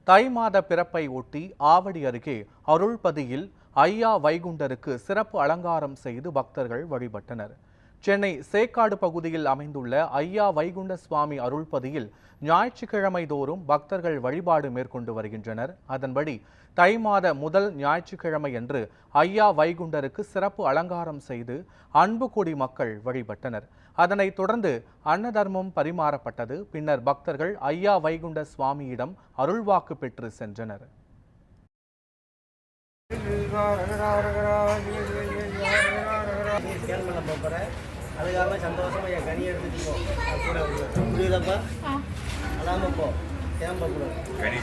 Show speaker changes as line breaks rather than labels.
தை மாத பிறப்பை ஒட்டி ஆவடி அருகே அருள்பதியில் ஐயா வைகுண்டருக்கு சிறப்பு அலங்காரம் செய்து பக்தர்கள் வழிபட்டனர். சென்னை சேக்காடு பகுதியில் அமைந்துள்ள ஐயா வைகுண்ட சுவாமி அருள்பதியில் ஞாயிற்றுக்கிழமை தோறும் பக்தர்கள் வழிபாடு மேற்கொண்டு வருகின்றனர். அதன்படி தை மாத முதல் ஞாயிற்றுக்கிழமை அன்று ஐயா வைகுண்டருக்கு சிறப்பு அலங்காரம் செய்து அன்பு கொடி மக்கள் வழிபட்டனர். அதனைத் தொடர்ந்து அன்னதர்மம் பரிமாறப்பட்டது. பின்னர் பக்தர்கள் ஐயா வைகுண்ட சுவாமியிடம் அருள்வாக்கு பெற்று சென்றனர்.
கனி